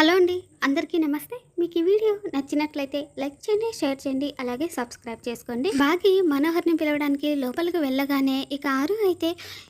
Hello అండి, అందరికీ నమస్తే. మీకు ఈ వీడియో నచ్చినట్లయితే లైక్ చేయండి, షేర్ చేయండి, అలాగే సబ్స్క్రైబ్ చేసుకోండి. బాగి మనోహర్ని పిలవడానికి లోపలికి వెళ్ళగానే ఇక ఆరు అయితే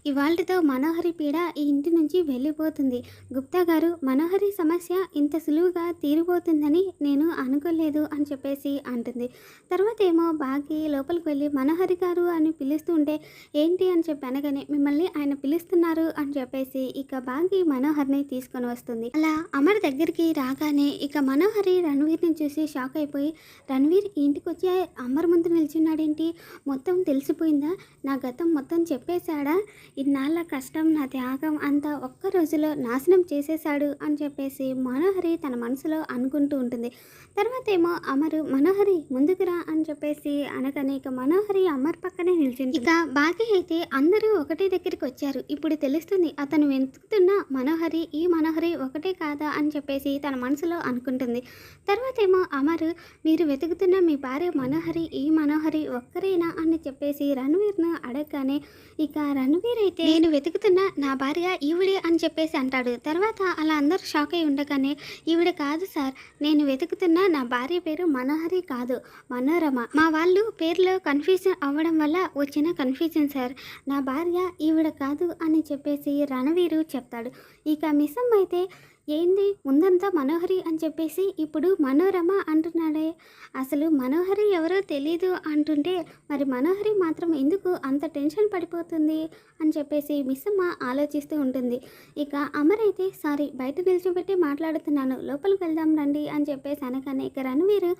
ఇవాళతో మనోహరి పీడ ఈ ఇంటి నుంచి వెళ్ళిపోతుంది. గుప్తా గారు, మనోహరి సమస్య ఇంత సులువుగా తీరిపోతుందని నేను అనుకోలేదు అని చెప్పేసి అంటుంది. తర్వాత ఏమో బాగి లోపలికి వెళ్ళి మనోహరి గారు అని పిలుస్తుంటే ఏంటి అని చెప్పి అనగానే మిమ్మల్ని ఆయన పిలుస్తున్నారు అని చెప్పేసి ఇక బాగి మనోహర్ని తీసుకొని వస్తుంది. అలా అమర్ దగ్గరికి రాగానే ఇక మనోహరి రణవీర్ని చూసి షాక్ అయిపోయి, రణవీర్ ఇంటికి వచ్చి అమర్ ముందు నిల్చున్నాడేంటి, మొత్తం తెలిసిపోయిందా, నా గతం మొత్తం చెప్పేశాడా, ఇన్నాళ్ళ కష్టం నా త్యాగం అంతా ఒక్క రోజులో నాశనం చేసేశాడు అని చెప్పేసి మనోహరి తన మనసులో అనుకుంటూ ఉంటుంది. తర్వాత ఏమో అమరు మనోహరి ముందుకు రా అని చెప్పేసి అనగానే ఇక మనోహరి అమర్ పక్కనే నిల్చుంది. ఇక బాగా అయితే అందరూ ఒకటే దగ్గరికి వచ్చారు. ఇప్పుడు తెలుస్తుంది అతను వెతుకుతున్న మనోహరి ఈ మనోహరి ఒకటే కాదా అని చెప్పేసి తన మనసులో అనుకుంటుంది. తర్వాత ఏమో అమరు, మీరు వెతుకుతున్న మీ భార్య మనోహరి ఈ మనోహరి ఒక్కరేనా అని చెప్పేసి రణవీర్ను అడగగానే ఇక రణవీర్ అయితే నేను వెతుకుతున్న నా భార్య ఈవిడే అని చెప్పేసి అంటాడు. తర్వాత అలా అందరూ షాక్ అయి ఉండగానే ఈవిడ కాదు సార్, నేను వెతుకుతున్న నా భార్య పేరు మనోహరి కాదు, మనోరమ. మా వాళ్ళు పేర్లో కన్ఫ్యూజన్ అవ్వడం వల్ల వచ్చిన కన్ఫ్యూజన్ సార్, నా భార్య ఈవిడ కాదు అని చెప్పేసి రణవీరు చెప్తాడు. ఇక మిస్సమ్మ అయితే ఏంది ముందంతా మనోహరి అని చెప్పేసి ఇప్పుడు మనోరమ అంటున్నాడే, అసలు మనోహరి ఎవరో తెలీదు అంటుంటే మరి మనోహరి మాత్రం ఎందుకు అంత టెన్షన్ పడిపోతుంది అని చెప్పేసి మిస్సమ్మ ఆలోచిస్తూ ఉంటుంది. ఇక అమర్ అయితే సారీ బయట నిల్చోబెట్టి మాట్లాడుతున్నాను, లోపలికి వెళ్దాం రండి అని చెప్పేసి అనగానే ఇక రణవీరు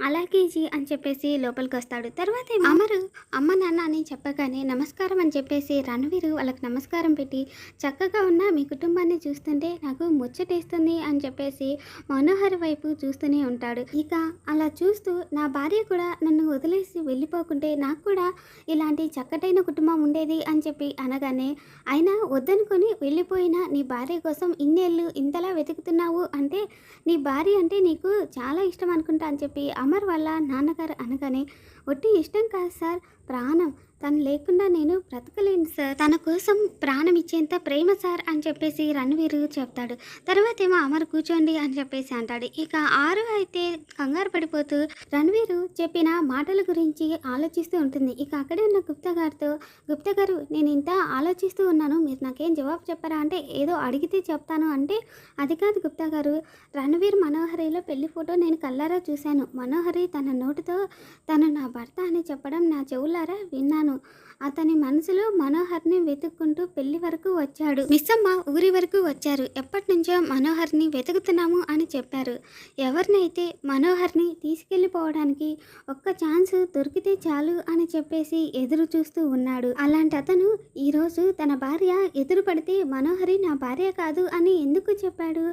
అలాగే జీ అని చెప్పేసి లోపలికి వస్తాడు. తర్వాత అమరు అమ్మ నాన్న అని చెప్పగానే నమస్కారం అని చెప్పేసి రణవీరు వాళ్ళకి నమస్కారం పెట్టి చక్కగా ఉన్న మీ కుటుంబాన్ని చూస్తుంటే నాకు ముచ్చటేస్తుంది అని చెప్పేసి మనోహర్ వైపు చూస్తూనే ఉంటాడు. ఇక అలా చూస్తూ నా భార్య కూడా నన్ను వదిలేసి వెళ్ళిపోకుంటే నాకు కూడా ఇలాంటి చక్కటైన కుటుంబం ఉండేది అని చెప్పి అనగానే అయినా వద్దనుకొని వెళ్ళిపోయిన నీ భార్య కోసం ఇన్నేళ్ళు ఇంతలా వెతుకుతున్నావు అంటే నీ భార్య అంటే నీకు చాలా ఇష్టం అనుకుంటా అని చెప్పి అమర్ వాళ్ళ నాన్నగారు అనగానే ఒట్టి ఇష్టం కాదు సార్, ప్రాణం, తను లేకుండా నేను బ్రతకలేను సార్, తన కోసం ప్రాణం ఇచ్చేంత ప్రేమ సార్ అని చెప్పేసి రణవీరు చెప్తాడు. తర్వాత ఏమో అమర్ కూర్చోండి అని చెప్పేసి అంటాడు. ఇక ఆరు అయితే కంగారు పడిపోతూ రణవీరు చెప్పిన మాటల గురించి ఆలోచిస్తూ ఉంటుంది. ఇక అక్కడే ఉన్న గుప్తా గారితో, గుప్తా గారు నేను ఇంత ఆలోచిస్తూ ఉన్నాను, మీరు నాకేం జవాబు చెప్పరా అంటే ఏదో అడిగితే చెప్తాను అంటే అది కాదు గుప్తా గారు, రణవీర్ మనోహరిలో పెళ్లి ఫోటో నేను కల్లారా చూశాను, మనోహరి తన నోటితో తను నా భర్త అని చెప్పడం నా చెవులారా విన్నాను, అతని మనసులో మనోహర్ని వెతుక్కుంటూ పెళ్లి వరకు వచ్చాడు, మిస్సమ్మ ఊరి వరకు వచ్చారు, ఎప్పటి నుంచో మనోహర్ని వెతుకుతున్నాము అని చెప్పారు, ఎవరినైతే మనోహర్ని తీసుకెళ్ళిపోవడానికి ఒక్క ఛాన్స్ దొరికితే చాలు అని చెప్పేసి ఎదురు చూస్తూ ఉన్నాడు. అలాంటి అతను ఈరోజు తన భార్య ఎదురు పడితే మనోహరి నా భార్య కాదు అని ఎందుకు చెప్పాడు,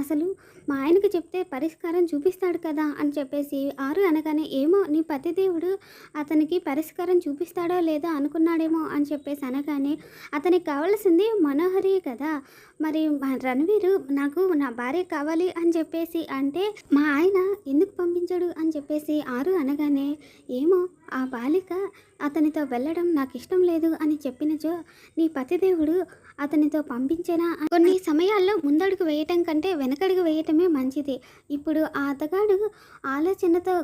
అసలు మా ఆయనకు చెప్తే పరిష్కారం చూపిస్తాడు కదా అని చెప్పేసి ఆరు అనగానే ఏమో నీ పతిదేవుడు అతనికి పరిష్కారం చూపిస్తాడో లేదో అనుకున్నాడేమో అని చెప్పేసి అనగానే అతనికి కావాల్సింది మనోహరి కదా, మరి రణవీరు నాకు నా భార్య కావాలి అని చెప్పేసి అంటే మా ఆయన ఎందుకు పంపించాడు అని చెప్పేసి ఆరు అనగానే ఏమో ఆ బాలిక అతనితో వెళ్ళడం నాకు ఇష్టం లేదు అని చెప్పినచో నీ పతిదేవుడు అతనితో పంపించేనా, కొన్ని సమయాల్లో ముందడుగు వేయటం కంటే వెనకడుగు వేయటమే మంచిది, ఇప్పుడు ఆ అతగాడు ఆలోచనతో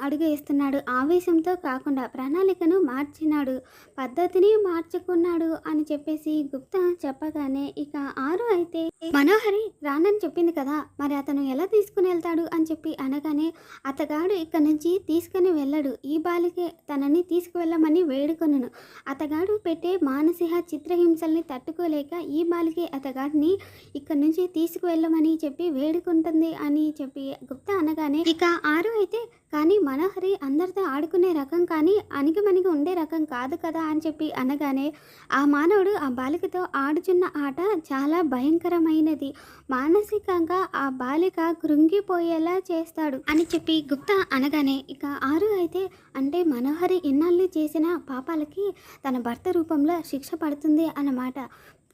అడుగు వేస్తున్నాడు, ఆవేశంతో కాకుండా ప్రణాళికను మార్చినాడు, పద్ధతిని మార్చుకున్నాడు అని చెప్పేసి గుప్తా చెప్పగానే ఇక ఆరు అయితే మనోహరి రానని చెప్పింది కదా, మరి అతను ఎలా తీసుకుని వెళ్తాడు అని చెప్పి అనగానే అతగాడు ఇక్కడ నుంచి తీసుకుని వెళ్ళడు, ఈ బాలికే తనని తీసుకువెళ్ళమని వేడుకొనను, అతగాడు పెట్టే మానసిక చిత్రహింసల్ని తట్టుకోలేక ఈ బాలికే అతగాడిని ఇక్కడ నుంచి తీసుకువెళ్ళమని చెప్పి వేడుకుంటుంది అని చెప్పి గుప్తా అనగానే ఇక ఆరు అయితే కానీ మనోహరి అందరితో ఆడుకునే రకం కానీ అణిగిమణిగి ఉండే రకం కాదు కదా అని చెప్పి అనగానే ఆ మానవుడు ఆ బాలికతో ఆడుచున్న ఆట చాలా భయంకరమైనది, మానసికంగా ఆ బాలిక కృంగిపోయేలా చేస్తాడు అని చెప్పి గుప్తా అనగానే ఇక ఆరు అయితే అంటే మనోహరి ఇన్నాళ్ళు చేసిన పాపాలకి తన భర్త రూపంలో శిక్ష పడుతుంది అన్నమాట,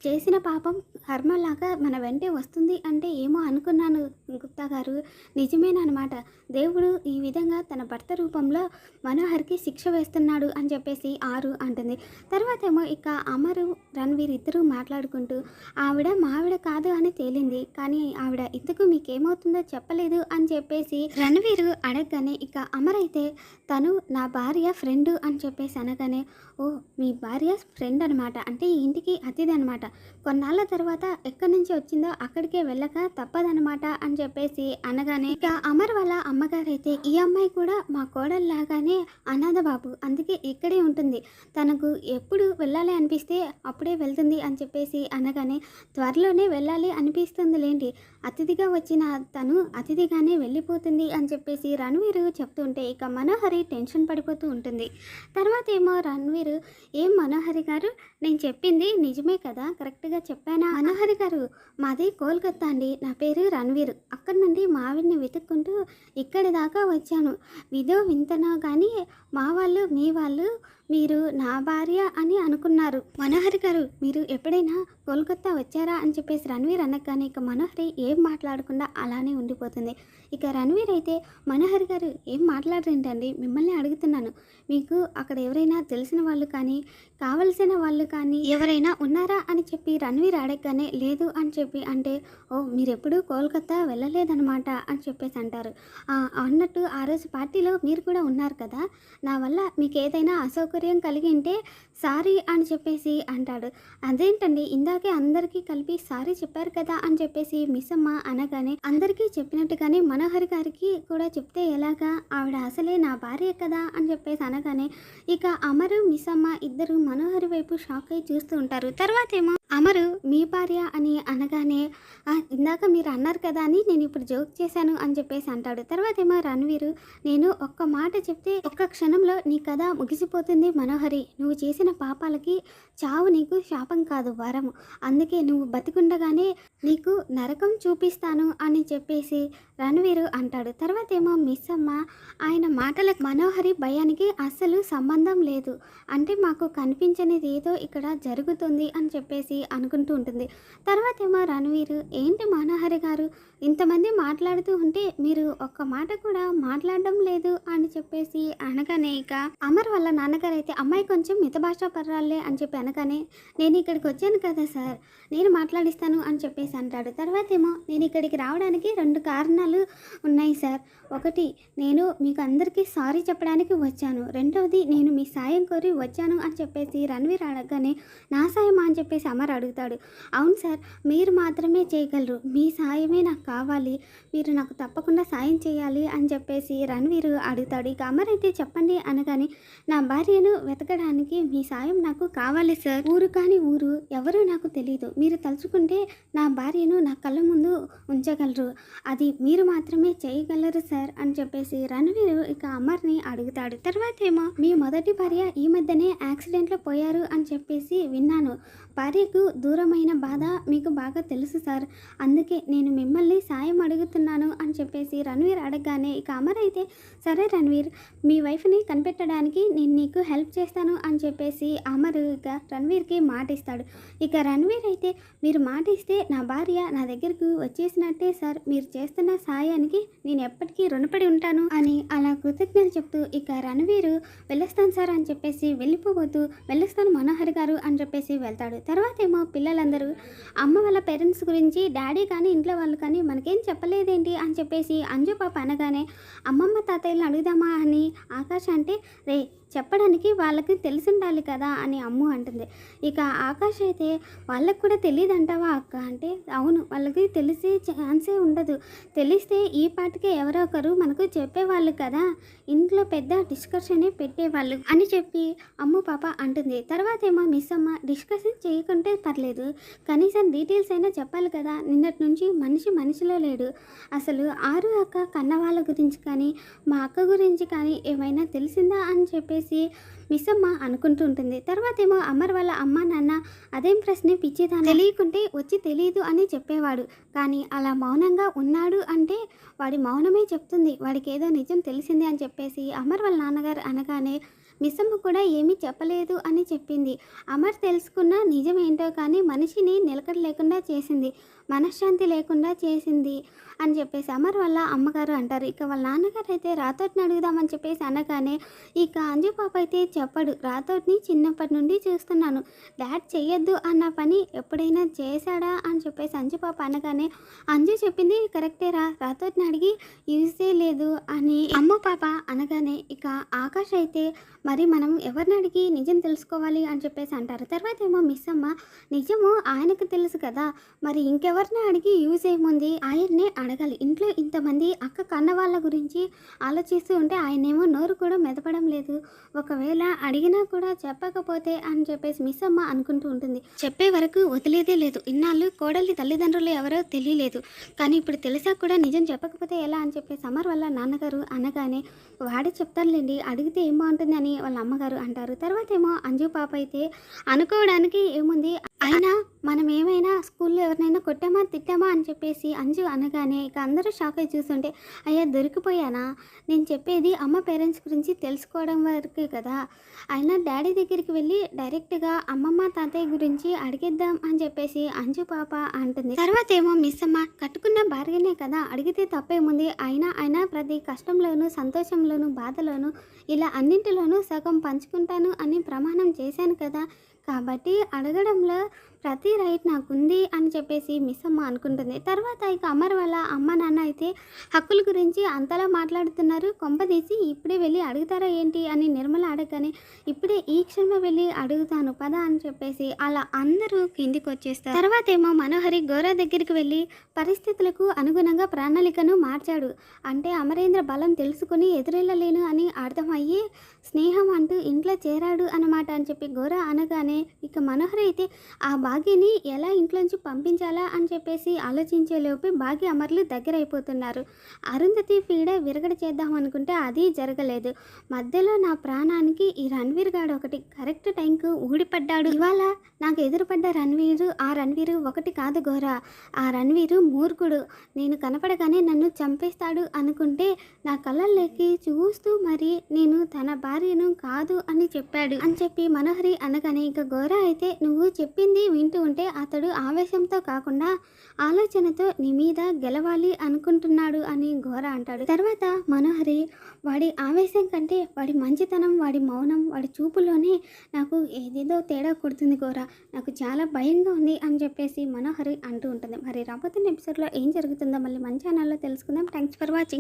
చేసిన పాపం కర్మలాగా మన వెంటే వస్తుంది అంటే ఏమో అనుకున్నాను గుప్తా గారు నిజమేనమాట. దేవుడు ఈ విధంగా తన భర్త రూపంలో మనోహర్కి శిక్ష వేస్తున్నాడు అని చెప్పేసి ఆరు అంటుంది. తర్వాత ఏమో ఇక అమరు రణవీర్ ఇద్దరు మాట్లాడుకుంటూ ఆవిడ మావిడ కాదు అని తేలింది, కానీ ఆవిడ ఇంతకు మీకేమవుతుందో చెప్పలేదు అని చెప్పేసి రణవీర్ అడగగానే ఇక అమర్ అయితే తను నా భార్య ఫ్రెండ్ అని చెప్పేసి అనగానే ఓ మీ భార్య ఫ్రెండ్ అనమాట, అంటే ఈ ఇంటికి అతిథి అనమాట, కొన్నాళ్ళ తర్వాత ఎక్కడి నుంచి వచ్చిందో అక్కడికే వెళ్ళక తప్పదనమాట అని చెప్పేసి అనగానే ఇక అమర్ వాళ్ళ అమ్మగారు అయితే ఈ అమ్మాయి కూడా మా కోడల్లాగానే అనాథ బాబు, అందుకే ఇక్కడే ఉంటుంది, తనకు ఎప్పుడు వెళ్ళాలి అనిపిస్తే అప్పుడే వెళ్తుంది అని చెప్పేసి అనగానే త్వరలోనే వెళ్ళాలి అనిపిస్తుంది లేండి, అతిథిగా వచ్చిన తను అతిథిగానే వెళ్ళిపోతుంది అని చెప్పేసి రణవీర్ చెప్తుంటే ఇక మనోహరి టెన్షన్ పడిపోతూ ఉంటుంది. తర్వాత ఏమో రణవీర్ ఏం మనోహరి గారు నేను చెప్పింది నిజమే కదా, కరెక్ట్గా చెప్పానా? మనోహరి గారు మాది కోల్కత్తా అండి, నా పేరు రణవీర్, అక్కడి నుండి మా ఆవిడ్ని వెతుక్కుంటూ ఇక్కడి దాకా వచ్చాను, విదో వింతనో కానీ మా వాళ్ళు మీ వాళ్ళు మీరు నా భార్య అని అనుకున్నారు. మనోహరి గారు మీరు ఎప్పుడైనా కోల్కత్తా వచ్చారా అని చెప్పేసి రణవీర్ అనగానే ఇక మనోహరి ఏం మాట్లాడకుండా అలానే ఉండిపోతుంది. ఇక రణవీర్ అయితే మనోహరి గారు ఏం మాట్లాడరేంటండి, మిమ్మల్ని అడుగుతున్నాను, మీకు అక్కడ ఎవరైనా తెలిసిన వాళ్ళు కానీ కావలసిన వాళ్ళు కానీ ఎవరైనా ఉన్నారా అని చెప్పి రణవీర్ అడగగానే లేదు అని చెప్పి అంటే ఓ మీరు ఎప్పుడూ కోల్కత్తా వెళ్ళలేదన్నమాట అని చెప్పేసి అంటారు. అన్నట్టు ఆ రోజు పార్టీలో మీరు కూడా ఉన్నారు కదా, నా వల్ల మీకు ఏదైనా అసౌకర్యం కలిగి ఉంటే సారీ అని చెప్పేసి అంటాడు. అదేంటండి ఇందాకే అందరికీ కలిపి సారీ చెప్పారు కదా అని చెప్పేసి మిస్ అమ్మ అనగానే అందరికీ చెప్పినట్టుగానే మనోహరి గారికి కూడా చెప్తే ఎలాగా, ఆవిడ అసలే నా భార్య కదా అని చెప్పేసి అనగానే ఇక అమరు మిస్ అమ్మ ఇద్దరు మనోహరి వైపు షాక్ అయి చూస్తూ ఉంటారు. తర్వాత ఏమో అమరు మీ భార్య అని అనగానే ఇందాక మీరు అన్నారు కదా అని నేను ఇప్పుడు జోక్ చేశాను అని చెప్పేసి అంటాడు. తర్వాత ఏమో రణవీరు నేను ఒక్క మాట చెప్తే ఒక్క క్షణంలో నీ కథ ముగిసిపోతుంది మనోహరి, నువ్వు చేసిన పాపాలకి చావు నీకు శాపం కాదు వరము, అందుకే నువ్వు బతికుండగానే నీకు నరకం చూపిస్తాను అని చెప్పేసి రణవీరు అంటాడు. తర్వాత ఏమో మిస్ అమ్మ ఆయన మాటలకు మనోహరి భయానికి అస్సలు సంబంధం లేదు, అంటే మాకు కనిపించనిది ఏదో ఇక్కడ జరుగుతుంది అని చెప్పేసి అనుకుంటూ ఉంటుంది. తర్వాత ఏమో రణవీరు ఏంటి మనోహరి గారు ఇంతమంది మాట్లాడుతూ ఉంటే మీరు ఒక్క మాట కూడా మాట్లాడడం లేదు అని చెప్పేసి అనగానే ఇక అమర్ వాళ్ళ నాన్నగారు అయితే అమ్మాయి కొంచెం మిత భాషా పర్రాలే అని చెప్పి అనగానే నేను ఇక్కడికి వచ్చాను కదా సార్, నేను మాట్లాడిస్తాను అని చెప్పేసి అంటాడు. తర్వాత ఏమో నేను ఇక్కడికి రావడానికి 2 కారణాలు ఉన్నాయి సార్, ఒకటి నేను మీకు అందరికీ సారీ చెప్పడానికి వచ్చాను, రెండవది నేను మీ సాయం కోరి వచ్చాను అని చెప్పేసి రణవీర్ అడగగానే నా సాయం అని చెప్పేసి అమర్ అడుగుతాడు. అవును సార్ మీరు మాత్రమే చేయగలరు, మీ సాయమే నాకు కావాలి, మీరు నాకు తప్పకుండా సాయం చేయాలి అని చెప్పేసి రణవీర్ అడుగుతాడు. ఇక అమర్ అయితే చెప్పండి అనగానే నా భార్యను వెతకడానికి మీ సాయం నాకు కావాలి సార్, ఊరు కాని ఊరు ఎవరు నాకు తెలియదు, మీరు తలుచుకుంటే నా భార్యను నా కళ్ళ ముందు ఉంచగలరు, అది మీరు మాత్రమే చేయగలరు సార్ అని చెప్పేసి రణవీర్ ఇక అమర్ని అడుగుతాడు. తర్వాత ఏమో మీ మొదటి భార్య ఈ మధ్యనే యాక్సిడెంట్లో పోయారు అని చెప్పేసి విన్నాను, భార్యకు దూరమైన బాధ మీకు బాగా తెలుసు సార్, అందుకే నేను మిమ్మల్ని సాయం అడుగుతున్నాను అని చెప్పేసి రణవీర్ అడగగానే ఇక అమర్ అయితే సరే రణవీర్ మీ వైఫ్ని కనిపెట్టడానికి నేను నీకు హెల్ప్ చేస్తాను అని చెప్పేసి అమర్ ఇక రణవీర్కి మాట ఇస్తాడు. ఇక రణవీర్ అయితే మీరు మాట ఇస్తే నా భార్య నా దగ్గరకు వచ్చేసినట్టే సార్, మీరు చేస్తున్న సాయానికి నేను ఎప్పటికీ రుణపడి ఉంటాను అని అలా కృతజ్ఞతలు చెప్తూ ఇక రణవీర్ వెళ్ళొస్తాను సార్ అని చెప్పేసి వెళ్ళిపోబోతూ వెళ్ళొస్తాను మనోహరి గారు అని చెప్పేసి వెళ్తాడు. తర్వాత ఏమో పిల్లలందరూ అమ్మ వాళ్ళ పేరెంట్స్ గురించి డాడీ కానీ ఇంట్లో వాళ్ళు కానీ మనకేం చెప్పలేదేంటి అని చెప్పేసి అంజు పాప అనగానే అమ్మమ్మ తాతయ్యలను అడుగుదామా అని ఆకాష్ అంటే రే చెప్పడానికి వాళ్ళకి తెలిసి ఉండాలి కదా అని అమ్ము అంటుంది. ఇక ఆకాష్ అయితే వాళ్ళకు కూడా తెలియదు అంటావా అక్క అంటే అవును వాళ్ళకి తెలిసే ఛాన్సే ఉండదు, తెలిస్తే ఈ పాటికే ఎవరో ఒకరు మనకు చెప్పేవాళ్ళు కదా, ఇంట్లో పెద్ద డిస్కషనే పెట్టేవాళ్ళు అని చెప్పి అమ్ము పాప అంటుంది. తర్వాత ఏమో మిస్ అమ్మ డిస్కషన్ చేయకుంటే పర్లేదు, కనీసం డీటెయిల్స్ అయినా చెప్పాలి కదా, నిన్నటి నుంచి మనిషిలో లేడు, అసలు ఆరు అక్క కన్న వాళ్ళ గురించి కానీ మా అక్క గురించి కానీ ఏమైనా తెలిసిందా అని చెప్పేసి మిస్ అమ్మ అనుకుంటూ ఉంటుంది. తర్వాత ఏమో అమర్ వాళ్ళ అమ్మ నాన్న అదేం ప్రశ్న పిచ్చిదా తెలియకుంటే వచ్చి తెలియదు అని చెప్పేవాడు, కానీ అలా మౌనంగా ఉన్నాడు అంటే వాడి మౌనమే చెప్తుంది వాడికి ఏదో నిజం తెలిసింది అని చెప్పేసి అమర్ వాళ్ళ నాన్నగారు అనగానే మిస్సమ్మ కూడా ఏమీ చెప్పలేదు అని చెప్పింది. అమర్ తెలుసుకున్న నిజం ఏంటో కానీ మనిషిని నిలకడ లేకుండా చేసింది, మనశ్శాంతి లేకుండా చేసింది అని చెప్పేసి అమర్ వాళ్ళ అమ్మగారు అంటారు. ఇక వాళ్ళ నాన్నగారు అయితే రాథోడ్ని అడుగుదామని చెప్పేసి అనగానే ఇక అంజు పాప అయితే చెప్పడు. రాథోడ్ని చిన్నప్పటి నుండి చూస్తున్నాను, డాడ్ చెయ్యొద్దు అన్న పని ఎప్పుడైనా చేశాడా అని చెప్పేసి అంజు పాప అనగానే అంజు చెప్పింది కరెక్టేరా, రాథోడ్ని అడిగి యూజే లేదు అని అమ్మ పాప అనగానే ఇక ఆకాష్ అయితే మరి మనం ఎవరిని అడిగి నిజం తెలుసుకోవాలి అని చెప్పేసి అంటారు. తర్వాత ఏమో మిస్ అమ్మ నిజము ఆయనకు తెలుసు కదా, మరి ఇంకెవరిని అడిగి యూజ్ ఏముంది, ఆయన్నే అడగాలి. ఇంట్లో ఇంతమంది అక్క కన్న వాళ్ళ గురించి ఆలోచిస్తూ ఉంటే ఆయనేమో నోరు కూడా మెదపడం లేదు, ఒకవేళ అడిగినా కూడా చెప్పకపోతే అని చెప్పేసి మిస్ అమ్మ అనుకుంటూ ఉంటుంది. చెప్పే వరకు వదిలేదే లేదు. ఇన్నాళ్ళు కోడలి తల్లిదండ్రులు ఎవరో తెలియలేదు, కానీ ఇప్పుడు తెలిసా కూడా నిజం చెప్పకపోతే ఎలా అని చెప్పేసి అమర్ వాళ్ళ నాన్నగారు అనగానే వాడే చెప్తారులేండి, అడిగితే ఏం బాగుంటుంది అని వాళ్ళ అమ్మగారు అంటారు. తర్వాత ఏమో అంజు పాప అయితే అనుకోవడానికి ఏముంది, అయినా మనం ఏమైనా స్కూల్లో ఎవరినైనా కొట్టామా తిట్టామా అని చెప్పేసి అంజు అనగానే ఇక అందరూ షాక్ అయి చూస్తుంటే అయ్యా దొరికిపోయానా, నేను చెప్పేది అమ్మ పేరెంట్స్ గురించి తెలుసుకోవడం వరకే కదా, అయినా డాడీ దగ్గరికి వెళ్ళి డైరెక్ట్గా అమ్మమ్మ తాతయ్య గురించి అడిగేద్దాం అని చెప్పేసి అంజు పాప అంటుంది. తర్వాత ఏమో మిస్ అమ్మ కట్టుకున్న భార్యనే కదా, అడిగితే తప్పేముంది, అయినా ప్రతి కష్టంలోనూ సంతోషంలోనూ బాధలోనూ ఇలా అన్నింటిలోనూ సగం పంచుకుంటాను అని ప్రమాణం చేశాను కదా, కాబట్టి అడగడంలో ప్రతి రైట్ నాకుంది అని చెప్పేసి మిస్ అమ్మ అనుకుంటుంది. తర్వాత ఇక అమర్ వాళ్ళ అమ్మ నాన్న అయితే హక్కుల గురించి అంతలా మాట్లాడుతున్నారు, కొంపదీసి ఇప్పుడే వెళ్ళి అడుగుతారా ఏంటి అని నిర్మల అడగగానే ఇప్పుడే ఈ క్షణమే వెళ్ళి అడుగుతాను పద అని చెప్పేసి అలా అందరూ కిందికి వచ్చేస్తారు. తర్వాత ఏమో మనోహరి గోరా దగ్గరికి వెళ్ళి పరిస్థితులకు అనుగుణంగా ప్రణాళికను మార్చాడు, అంటే అమరేంద్ర బలం తెలుసుకుని ఎదురెళ్ళలేను అని అర్థమయ్యి స్నేహం అంటూ ఇంట్లో చేరాడు అన్నమాట అని చెప్పి గోరా అనగానే ఇక మనోహరి అయితే ఆ భాగ్యని ఎలా ఇంట్లోంచి పంపించాలా అని చెప్పేసి ఆలోచించేలోపు భాగ్య అమర్లు దగ్గర అయిపోతున్నారు. అరుంధతి పీడ విరగడ చేద్దాం అనుకుంటే అది జరగలేదు. మధ్యలో నా ప్రాణానికి ఈ రణ్వీర్ గాడు ఒకటి కరెక్ట్ టైంకు ఊడిపడ్డాడు. ఇవాళ నాకు ఎదురుపడ్డ ఆ రణ్వీరు ఒకటి కాదు గోరా, ఆ రణ్వీరు మూర్ఖుడు, నేను కనపడగానే నన్ను చంపేస్తాడు అనుకుంటే నా కళ్ళల్లోకి చూస్తూ మరి నేను తన భార్యను కాదు అని చెప్పాడు అని చెప్పి మనోహరి అనగానే ఇక గోరా అయితే నువ్వు చెప్పింది వింటూ ఉంటే అతడు ఆవేశంతో కాకుండా ఆలోచనతో నీ మీద గెలవాలి అనుకుంటున్నాడు అని గోరా అంటాడు. తర్వాత మనోహరి వాడి ఆవేశం కంటే వాడి మంచితనం, వాడి మౌనం, వాడి చూపులోనే నాకు ఏదేదో తేడా కొడుతుంది గోరా, నాకు చాలా భయంగా ఉంది అని చెప్పేసి మనోహరి అంటూ ఉంటుంది. మరి రాబోతున్న ఎపిసోడ్లో ఏం జరుగుతుందో మళ్ళీ మన ఛానల్లో తెలుసుకుందాం. Thanks for watching.